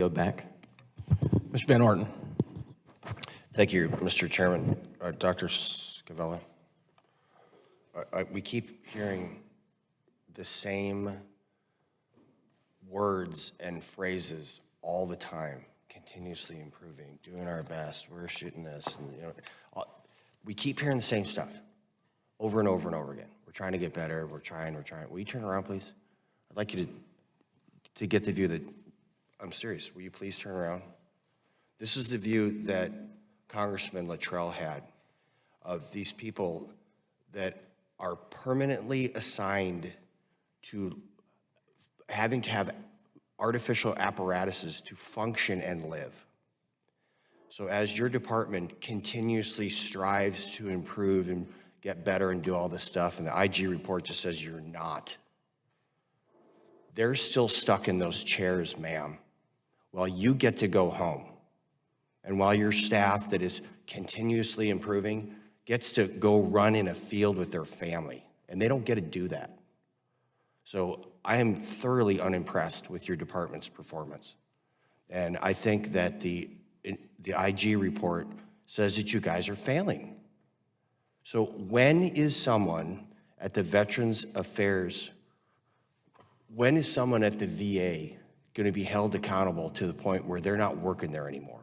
Go back. Mr. Van Orden. Thank you, Mr. Chairman. Dr. Scavella, we keep hearing the same words and phrases all the time, continuously improving, doing our best, we're shooting this, and we keep hearing the same stuff over and over and over again. We're trying to get better, we're trying. Will you turn around, please? I'd like you to get the view that, I'm serious, will you please turn around? This is the view that Congressman Luttrell had of these people that are permanently assigned to having to have artificial apparatuses to function and live. So as your department continuously strives to improve and get better and do all this stuff, and the IG report just says you're not, they're still stuck in those chairs, ma'am, while you get to go home. And while your staff that is continuously improving gets to go run in a field with their family, and they don't get to do that. So I am thoroughly unimpressed with your department's performance. And I think that the IG report says that you guys are failing. So when is someone at the Veterans Affairs, when is someone at the VA going to be held accountable to the point where they're not working there anymore?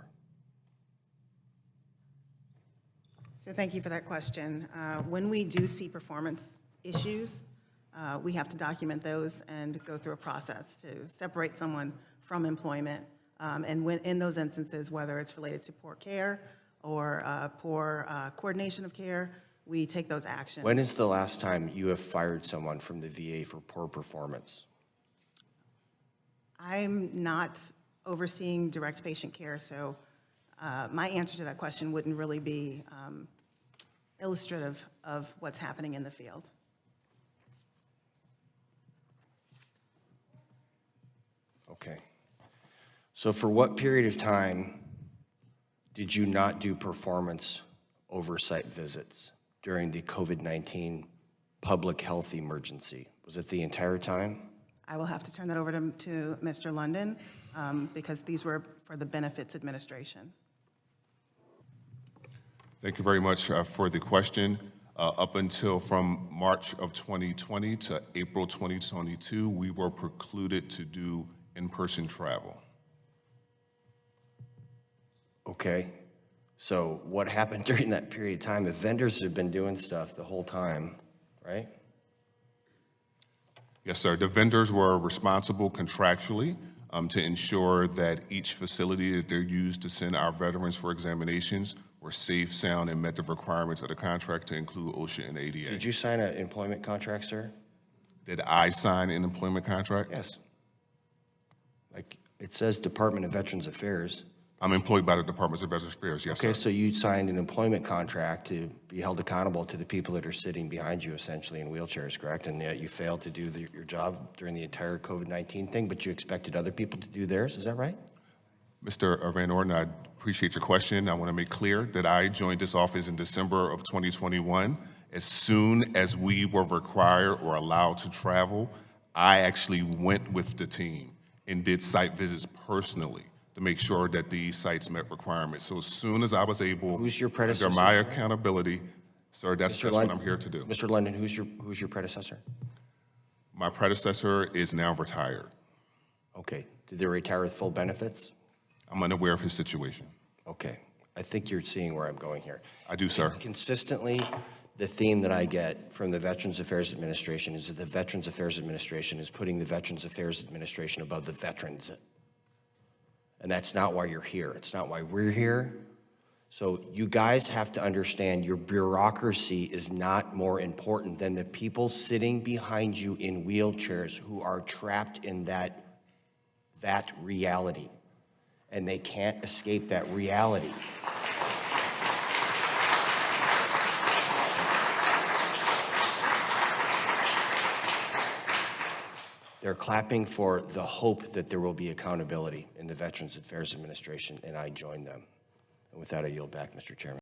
So thank you for that question. When we do see performance issues, we have to document those and go through a process to separate someone from employment. And when, in those instances, whether it's related to poor care or poor coordination of care, we take those actions. When is the last time you have fired someone from the VA for poor performance? I'm not overseeing direct patient care, so my answer to that question wouldn't really be illustrative of what's happening in the field. Okay. So for what period of time did you not do performance oversight visits during the COVID-19 public health emergency? Was it the entire time? I will have to turn that over to Mr. London because these were for the Benefits Administration. Thank you very much for the question. Up until from March of 2020 to April 2022, we were precluded to do in-person travel. Okay. So what happened during that period of time? The vendors have been doing stuff the whole time, right? Yes, sir. The vendors were responsible contractually to ensure that each facility that they're used to send our veterans for examinations were safe, sound, and met the requirements of the contract to include OSHA and ADA. Did you sign an employment contract, sir? Did I sign an employment contract? Yes. Like it says Department of Veterans Affairs. I'm employed by the Department of Veterans Affairs, yes, Okay, sir. so you signed an employment contract to be held accountable to the people that are sitting behind you essentially in wheelchairs, correct? And yet you failed to do your job during the entire COVID-19 thing, but you expected other people to do theirs, is that right? Mr. Van Orden, I appreciate your question. I want to make clear that I joined this office in December of 2021. As soon as we were required or allowed to travel, I actually went with the team and did site visits personally to make sure that these sites met requirements. So as soon as I was able, Who's your predecessor? under my accountability, sir, that's what I'm here to do. Mr. London, who's your predecessor? My predecessor is now retired. Okay, did they retire with full benefits? I'm unaware of his situation. Okay, I think you're seeing where I'm going here. I do, sir. Consistently, the theme that I get from the Veterans Affairs Administration is that the Veterans Affairs Administration is putting the Veterans Affairs Administration above the veterans. And that's not why you're here. It's not why we're here. So you guys have to understand your bureaucracy is not more important than the people sitting behind you in wheelchairs who are trapped in that reality. And they can't escape that reality. They're clapping for the hope that there will be accountability in the Veterans Affairs Administration, and I join them. And with that, I yield back, Mr. Chairman.